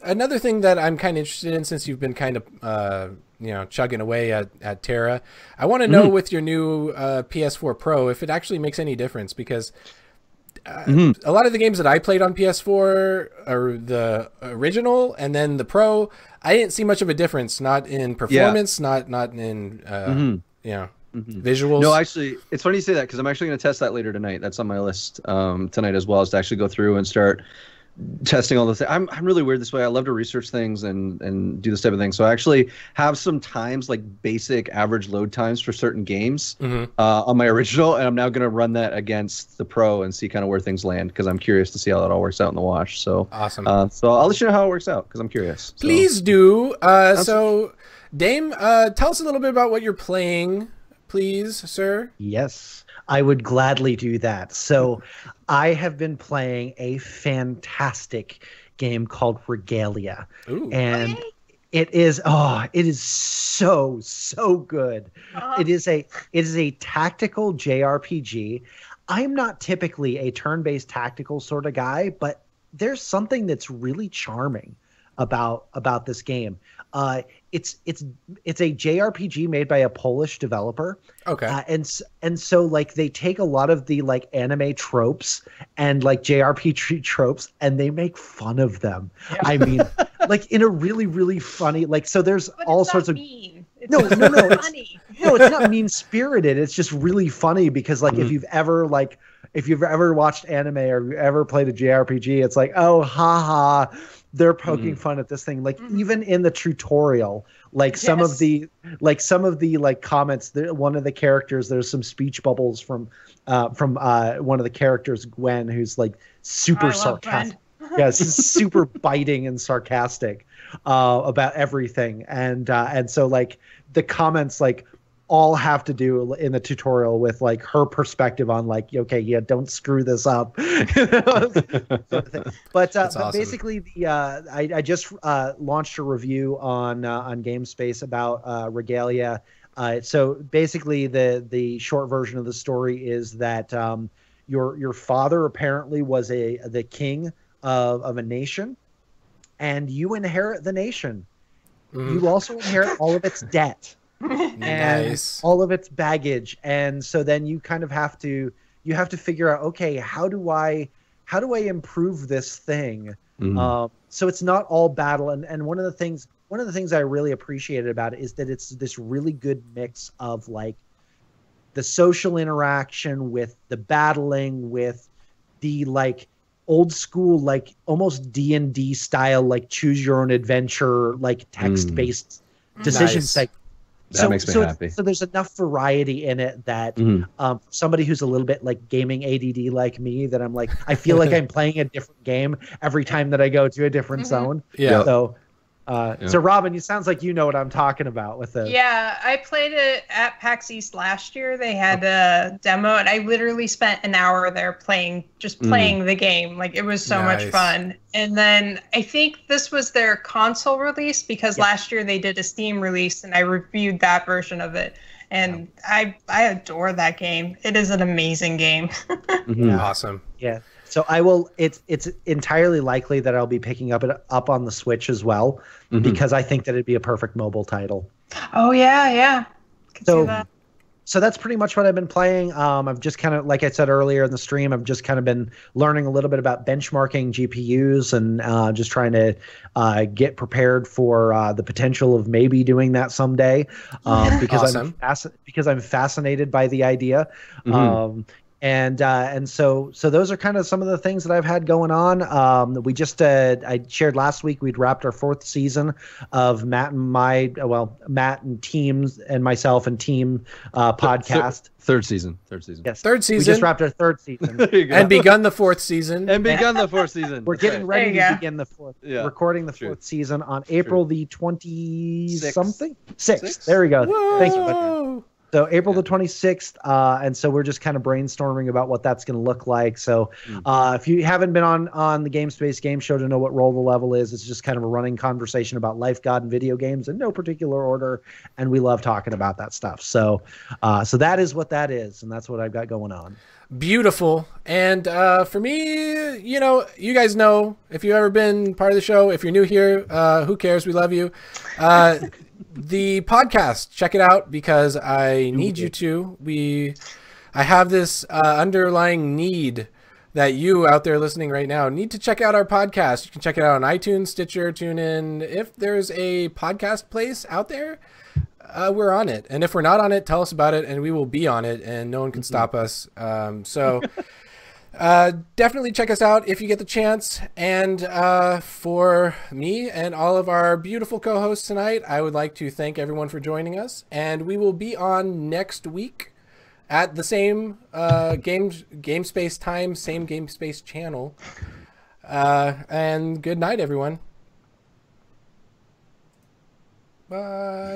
Another thing that I'm kind of interested in, since you've been kind of chugging away at Terra, I want to know with your new PS4 Pro if it actually makes any difference, because a lot of the games that I played on PS4 are the original, and then the Pro, I didn't see much of a difference. Not in performance, not in visuals. No, actually, it's funny you say that, because I'm actually going to test that later tonight. That's on my list tonight as well, is to actually go through and start testing all the things. I'm really weird this way. I love to research things and do this type of thing. So I actually have some times, like basic average load times for certain games on my original, and I'm now going to run that against the Pro and see kind of where things land, because I'm curious to see how that all works out in the wash. So awesome. So I'll let you know how it works out, because I'm curious. Please do. So Dame, tell us a little bit about what you're playing, please, sir. Yes, I would gladly do that. So I have been playing a fantastic game called Regalia. Ooh. And it is so good. It is a tactical JRPG. I'm not typically a turn-based tactical sort of guy, but there's something that's really charming about this game. It's a JRPG made by a Polish developer. Okay. And so like they take a lot of the like anime tropes and like JRPG tropes, and they make fun of them. Yeah. I mean, like in a really, really funny, like, so there's all sorts of mean. No, it's funny. No, it's not mean spirited. It's just really funny, because like if you've ever watched anime or you ever played a JRPG, it's like, oh, haha, they're poking fun at this thing. Like even in the tutorial, like some of the comments, one of the characters, there's some speech bubbles from one of the characters, Gwen, who's like super sarcastic. Yes, super biting and sarcastic about everything, and so like the comments like all have to do in the tutorial with like her perspective on like, okay, yeah, don't screw this up. But awesome. Basically I just launched a review on GameSpace about Regalia. So basically the short version of the story is that your father apparently was the king of a nation, and you inherit the nation. You also inherit all of its debt. And all of its baggage, and so then you kind of have to figure out, okay, how do I improve this thing? So it's not all battle, and one of the things I really appreciated about it is that it's this really good mix of like the social interaction with the battling, with the like old school, like almost D&D style, like choose your own adventure, like text based decisions. Like That makes me happy. So there's enough variety in it that somebody who's a little bit like gaming ADD like me, that I'm like, I feel like I'm playing a different game every time that I go to a different zone. Yeah. So, so Robin, it sounds like you know what I'm talking about with this. Yeah, I played it at PAX East last year. They had a demo, and I literally spent an hour there playing the game. Like, it was so much fun. And then I think this was their console release, because last year they did a Steam release, and I reviewed that version of it. And I adore that game. It is an amazing game. Awesome. Yeah. So I will. It's entirely likely that I'll be picking up on the Switch as well, because I think that it'd be a perfect mobile title. Oh yeah. Could see that. So that's pretty much what I've been playing. I've just kind of, like I said earlier in the stream, I've just kind of been learning a little bit about benchmarking GPUs and just trying to get prepared for the potential of maybe doing that someday. Because I'm fascinated by the idea. And so those are kind of some of the things that I've had going on. I shared last week we'd wrapped our 4th season of Matt and teams and myself and team podcast. Third season. Yes, 3rd season. We just wrapped our 3rd season and begun the 4th season. We're getting ready to begin the 4th. Yeah. Recording the 4th season on April the 20-something? 6th. There we go. Whoa. Thank you. So April the 26th, and so we're just kind of brainstorming about what that's going to look like. So if you haven't been on the GameSpace Game Show to know what Roll the Level is, it's just kind of a running conversation about life, God, and video games in no particular order, and we love talking about that stuff. So so that is what that is, and that's what I've got going on. Beautiful. And for me, you guys know, if you've ever been part of the show, if you're new here, who cares? We love you. The podcast, check it out, because I need you to. I have this underlying need that you out there listening right now need to check out our podcast. You can check it out on iTunes, Stitcher, TuneIn. If there's a podcast place out there, we're on it. And if we're not on it, tell us about it, and we will be on it, and no one can stop us. Definitely check us out if you get the chance. And for me and all of our beautiful co-hosts tonight, I would like to thank everyone for joining us, and we will be on next week at the same GameSpace time, same GameSpace channel. And good night, everyone. Bye.